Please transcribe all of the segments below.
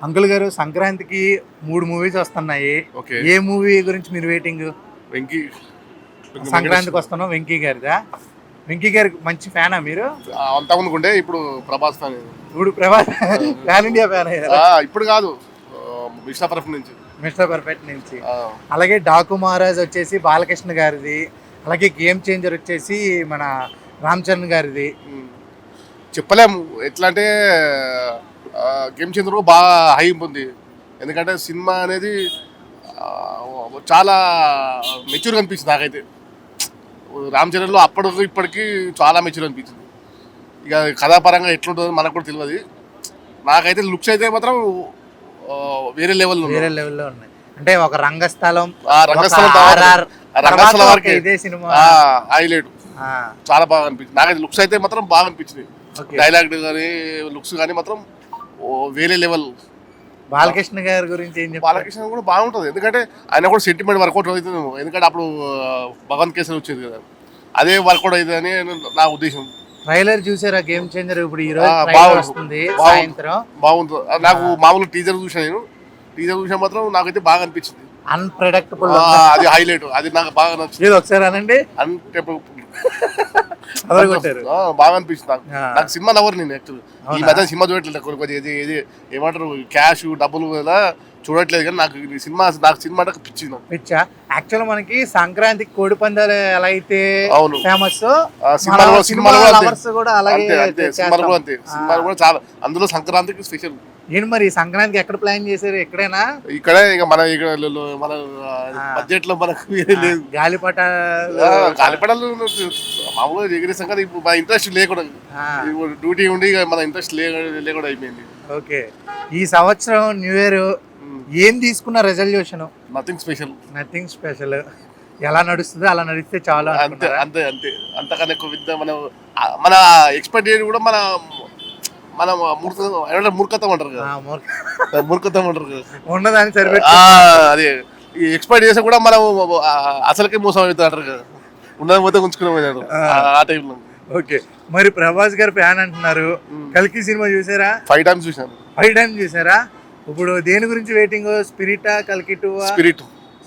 Uncle గారు సంక్రాంతికి 3 movies వస్తున్నాయి. ఓకే. ఏ మూవీ గురించి మీరు వెయిటింగ్? వెంకీ సంక్రాంతికి వస్తున్నాం వెంకీ గారిదా? వెంకీ గారికి మంచి ఫ్యానా మీరు? అంతా అనుకుంటే ఇప్పుడు ప్రభాస్ ఫ్యాన్. ఇప్పుడు ప్రభాస్ ఫ్యాన్ ఇండియా ఫ్యాన్ అయ్యారా? ఇప్పుడు కాదు, విశాఖపట్నం నుంచి. మిస్టర్ పర్ఫెక్ట్ నుంచి. అలాగే డాకు మహారాజ్ వచ్చేసి బాలకృష్ణ గారిది. అలాగే గేమ్ చేంజర్ వచ్చేసి మన రామ్ చరణ్ గారిది. చెప్పలేము ఎట్లా అంటే గేమ్ చేంజర్ బాగా హైప్ ఉంది. ఎందుకంటే సినిమా అనేది చాలా మెచ్యూర్గా అనిపించింది నాకైతే. రామ్ చరణ్లో అప్పటికి ఇప్పటికీ చాలా మెచ్యూర్ అనిపించింది. ఇక కథాపరంగా ఎట్లుంటుందో మనకు కూడా తెలియదు. నాకైతే లుక్స్ అయితే మాత్రం వేరే లెవెల్లో ఉన్నాయి. అంటే ఒక రంగస్థలం వరకు ఇదే సినిమా హైలైట్. చాలా బాగా అనిపించింది నాకైతే. లుక్స్ అయితే మాత్రం బాగా అనిపించింది. డైలాగ్ కానీ లుక్స్ కానీ మాత్రం వేరే లెవెల్. బాలకృష్ణ గారి గురించి ఏం చెప్పాలి? బాలకృష్ణ కూడా బాగుంటుంది. ఎందుకంటే ఆయన కూడా సెంటిమెంట్ వర్కౌట్ అవుతుంది. ఎందుకంటే అప్పుడు భగవంత్ కేసరి వచ్చేది కదా, అదే వర్కౌట్ అవుతుంది అని నా ఉద్దేశం. ట్రైలర్ చూసారా గేమ్ చేంజర్? ఇప్పుడు ఈ రోజు వస్తుంది సాయంత్రం. బాగుంటుంది. నాకు మామూలు టీజర్ చూసాను. నేను టీజర్ చూసా మాత్రం నాకైతే బాగా అనిపించింది. అన్ప్రెడిక్టబుల్, అది హైలైట్. అది నాకు బాగా నచ్చింది. ఒకసారి అనండి. బాగా అనిపిస్తుంది నాకు సినిమా నవ్వరు. నేను యాక్చువల్ ఈ మధ్య సినిమా చూడట్లేదు. కొంచెం ఇది ఏమంటారు, క్యాష్ డబ్బులు కదా చూడట్లేదు. కానీ నాకు సినిమా అంటే పిచ్చా. యాక్చువల్ మనకి సంక్రాంతికి కోడి పందాలు ఎలా అయితే ఫేమస్, సినిమాలు కూడా అలాగే. సినిమాలు కూడా చాలా, అందులో సంక్రాంతికి స్పెషల్. ఏంటి మరి సంక్రాంతికి ఎక్కడ ప్లాన్ చేశారు? ఎక్కడైనా ఇక్కడే ఇక మన మన బడ్జెట్ లో మనకు గాలిపటాలు మామూలుగా ఎగిరే సంగతి. ఇప్పుడు మన ఇంట్రెస్ట్ లేకుండా డ్యూటీ ఉండి మన ఇంట్రెస్ట్ లేకుండా అయిపోయింది. ఓకే. ఈ సంవత్సరం న్యూ ఇయర్ ఏం తీసుకున్న రెజల్యూషన్? Nothing special. ఎలా నడుస్తుందో అలా నడిస్తే చాలా. అంతే. అంతకన్నా ఎక్కువ విద్య మన ఎక్స్పెక్టేషన్ కూడా మన మూర్ఖత్వం అంటారు కదా. మూర్ఖత్వం అంటారు కదా. ఉన్నదాన్ని సరిపెట్టి అదే ఈ ఎక్స్పెక్ట్ చేసి కూడా మనం అసలుకే మోసం అవుతుంది అంటారు కదా. ఉన్నది మొత్తం ఉంచుకునే పోయినారు ఆ టైంలో. ఓకే. మరి ప్రభాస్ గారు ఫ్యాన్ అంటున్నారు. కల్కి సినిమా చూసారా? 5 times చూసాను. 5 times చూసారా? ఇప్పుడు దేని గురించి వెయిటింగ్? స్పిరిటా, కల్కి 2?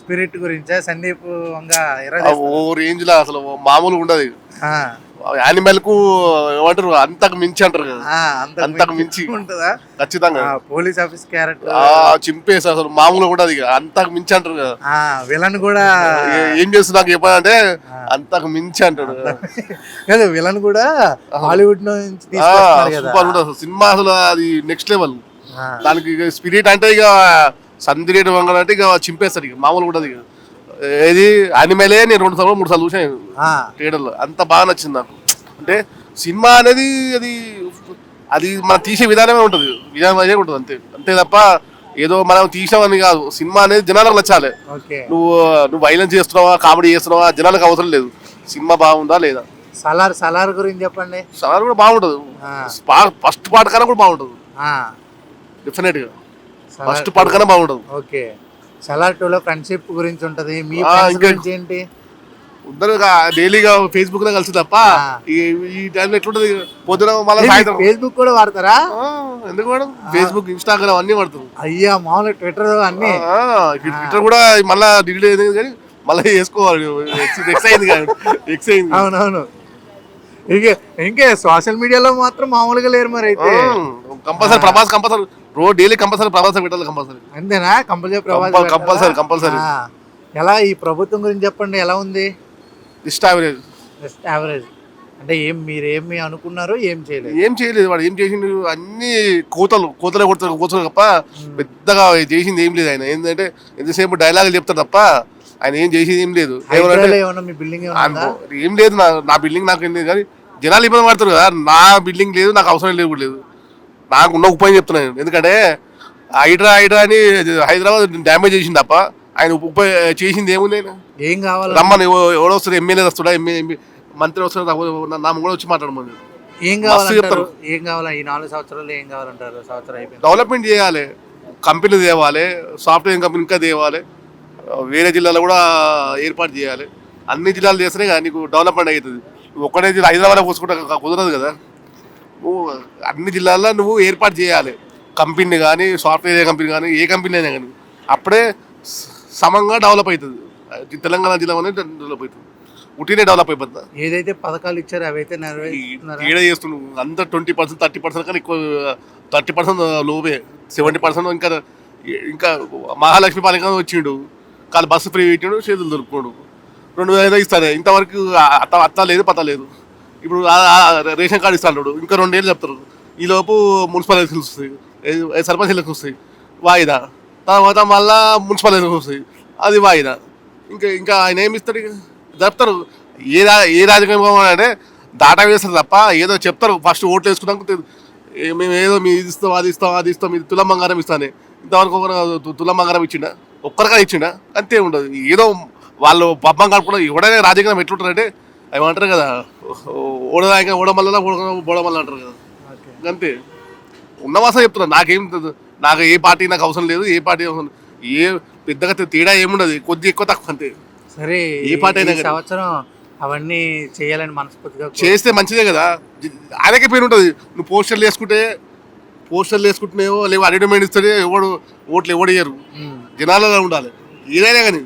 స్పిరిట్ గురించా? సందీప్ వంగ ఓ రేంజ్ లో అసలు మామూలుగా ఉండదు. యానిమల్ కు ఏమంటారు, అంతకు మించి అంటారు కదా. అంతకు మించి ఉంటుందా? ఖచ్చితంగా. పోలీస్ ఆఫీస్ క్యారెక్టర్ చింపేసి అసలు మామూలుగా కూడా అది అంతకు మించి అంటారు కదా. విలన్ కూడా ఏం చేస్తుంది నాకు చెప్పాలంటే అంతకు మించి అంటాడు కదా. విలన్ కూడా హాలీవుడ్ నుంచి సూపర్ ఉంటుంది సినిమా. అసలు అది నెక్స్ట్ లెవెల్. దానికి స్పిరిట్ అంటే ఇక సందిరేటు వంగ అంటే ఇక చింపేస్తారు. ఇక మామూలు కూడా ఇక ఏది యానిమలే నేను 2 సార్లు 3 సార్లు చూసాను థియేటర్లో. అంత బాగా నచ్చింది నాకు. అంటే సినిమా అనేది అది మనం తీసే విధానమే ఉంటుంది. అదే ఉంటుంది అంతే తప్ప ఏదో మనం తీసామని కాదు. సినిమా అనేది జనాలకు నచ్చాలి. నువ్వు వైలెన్స్ చేస్తున్నావా, కామెడీ చేస్తున్నావా, జనాలకు అవసరం లేదు. సినిమా బాగుందా లేదా. సలార్ గురించి చెప్పండి. సలార్ కూడా బాగుంటుంది. ఫస్ట్ పార్ట్ కన్నా కూడా బాగుంటుంది. డెఫినెట్ గా ఫస్ట్ పార్ట్ కన్నా బాగుంటుంది. ఓకే. సలార్ 2లో ఫ్రెండ్షిప్ గురించి ఉంటది. మీ ఫ్రెండ్స్ గురించి ఏంటి? ఉద్దరు డైలీగా ఫేస్బుక్ లో కలిసి తప్ప ఈ టైంలో ఎట్లుంటది. పొద్దున మళ్ళీ సాయంత్రం ఫేస్బుక్ కూడా వాడతారా? ఎందుకు వాడు? ఫేస్బుక్, ఇన్స్టాగ్రామ్ అన్ని వాడతారు. అయ్యా మామూలు ట్విట్టర్ అన్ని. ట్విట్టర్ కూడా మళ్ళీ డిలీట్ అయింది కానీ మళ్ళీ వేసుకోవాలి. ఎక్స్ అయింది. అవునవును. ఇంకే సోషల్ మీడియాలో మాత్రం మామూలుగా లేరు. మరి అయితే compulsory Prabhas, compulsory daily compulsory Prabhas పెట్టాలి. కంపల్సరీ అంతేనా? కంపల్సరీ. ఎలా ఈ ప్రభుత్వం గురించి చెప్పండి, ఎలా ఉంది? Just average. అంటే మీరేమి అనుకున్నారు? ఏం చేయలేదు. వాడు ఏం చేసిండు? అన్ని కోతలే కొడతారు తప్ప పెద్దగా చేసింది ఏం లేదు. ఆయన ఏంటంటే ఎంతసేపు డైలాగులు చెప్తారు తప్ప ఆయన ఏం చేసేది ఏం లేదు. ఏం లేదు. నా బిల్డింగ్ నాకు ఏం లేదు. కానీ జనాలు ఇబ్బంది పడతారు కదా. నా బిల్డింగ్ లేదు, నాకు అవసరం లేదు కూడా లేదు. నాకు ఉన్న ఉపాయం చెప్తున్నాను. ఎందుకంటే హైడ్రా అని హైదరాబాద్ డ్యామేజ్ చేసింది తప్ప ఆయన చేసింది ఏముంది? ఏం కావాలి? రమ్మని ఎవడో వస్తారు, ఎమ్మెల్యే వస్తాడా, మంత్రి వస్తాడు, నా కూడా వచ్చి మాట్లాడమని. ఏం కావాలంటారు? ఏం కావాలి ఈ 4 సంవత్సరాలు? ఏం కావాలంటారు? సంవత్సరం అయిపోయింది. డెవలప్మెంట్ చేయాలి, కంపెనీలు తేవాలి, సాఫ్ట్వేర్ కంపెనీ ఇంకా తేవాలి, వేరే జిల్లాలో కూడా ఏర్పాటు చేయాలి. అన్ని జిల్లాలు చేస్తేనే కదా నీకు డెవలప్మెంట్ అవుతుంది. నువ్వు ఒక్కడే హైదరాబాద్ కూర్చుకుంటే కుదరదు కదా. నువ్వు అన్ని జిల్లాల్లో నువ్వు ఏర్పాటు చేయాలి. కంపెనీ కానీ సాఫ్ట్వేర్ కంపెనీ కానీ ఏ కంపెనీ అయినా కానీ అప్పుడే సమంగా డెవలప్ అవుతుంది. తెలంగాణ జిల్లా అనేది డెవలప్ అవుతుంది, ఉట్టినే డెవలప్ అయిపోతుంది. ఏదైతే పథకాలు ఇచ్చారో అవైతే నెరవేరుస్తున్నారా? ఏడా చేస్తున్నావు అందరు 20% 30% కానీ ఎక్కువ 30% లోపే 70% ఇంకా మహాలక్ష్మి పథకం వచ్చిండు, కాదు బస్సు ఫ్రీ పెట్టిండు, చేతులు దొరుకుకోడు 2000 ఇస్తానే ఇంతవరకు అత్త లేదు పత్త లేదు. ఇప్పుడు రేషన్ కార్డు ఇస్తాడు ఇంకా 2 ఏళ్ళు చెప్తారు, ఈలోపు మున్సిపల్ ఎలక్షన్స్ వస్తాయి, సర్పంచ్ ఎలక్షన్స్ వస్తాయి వాయిదా, తర్వాత మళ్ళా మున్సిపల్ ఎలక్షన్స్ వస్తాయి అది వాయిదా. ఇంకా ఆయన ఏమి ఇస్తాడు, ఇక చెప్తారు. ఏ రాజకీయం అంటే దాటా వేస్తారు తప్ప ఏదో చెప్తారు. ఫస్ట్ ఓట్లు వేసుకున్నాక మేము ఏదో మీ ఇది ఇస్తాం అది ఇస్తాం ఇది తులం బంగారం ఇస్తానే, ఇంతవరకు ఒక తులం బంగారం ఇచ్చిండా, ఒక్కరిగా ఇచ్చిండా, అంతే ఉండదు. ఏదో వాళ్ళు పబ్బం కలుపుకుండా ఎవడైనా రాజకీయం ఎట్లుంటారంటే ఏమంటారు కదా, ఓడదాక ఓడమల్ల బోడమల్ల అంటారు కదా, అంతే. ఉన్నవాస చెప్తున్నా. నాకు ఏ పార్టీ నాకు అవసరం లేదు, ఏ పార్టీ అవసరం ఏ పెద్దగా తేడా ఏముండదు, కొద్ది ఎక్కువ తక్కువ అంతే. సరే ఏ పార్టీ అయినా సంవత్సరం అవన్నీ చేయాలని మనస్ఫూర్తిగా చేస్తే మంచిదే కదా, ఆయనకే పేరు ఉంటుంది. నువ్వు పోస్టర్లు వేసుకుంటున్నావో లేవు అడ్వర్టైజ్మెంట్ ఇస్తే ఓట్లు ఎవడు వేయరు, జనాలలో ఉండాలి. ఏదైనా కానీ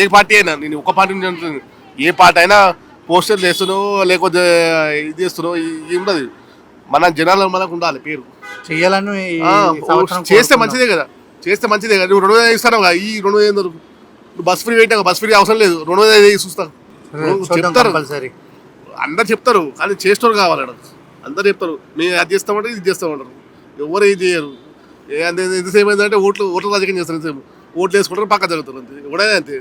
ఏ పార్టీ అయినా, నేను ఒక పార్టీ నుంచి ఏ పార్టీ అయినా పోస్టర్లు వేస్తున్నావు లేకపోతే ఇది చేస్తున్నావు ఇది ఉండదు. మన జనాల్లో మనకు ఉండాలి పేరు. చేయాలని చేస్తే మంచిదే కదా, నువ్వు 2000 ఇస్తాను ఈ 2000 నువ్వు బస్ ఫ్రీ పెట్టావు, బస్ ఫ్రీ అవసరం లేదు 2000 చూస్తా చెప్తారు, అందరు చెప్తారు కానీ చేస్తారు కావాలి. అందరు చెప్తారు మేము అది చేస్తామంటారు ఇది చేస్తామంటారు, ఎవరు ఏది చేయరు. ఎంతసేపు ఏంటంటే ఓట్లు రాజకీయం చేస్తారు, ఎంతసేపు ఓట్లు వేసుకుంటారు పక్క జరుగుతారు అంతే, ఎవడైనా అంతే.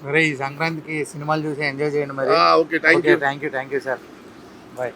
సరే ఈ సంక్రాంతికి సినిమాలు చూసి ఎంజాయ్ చేయండి మరి. Okay thank you sir, bye.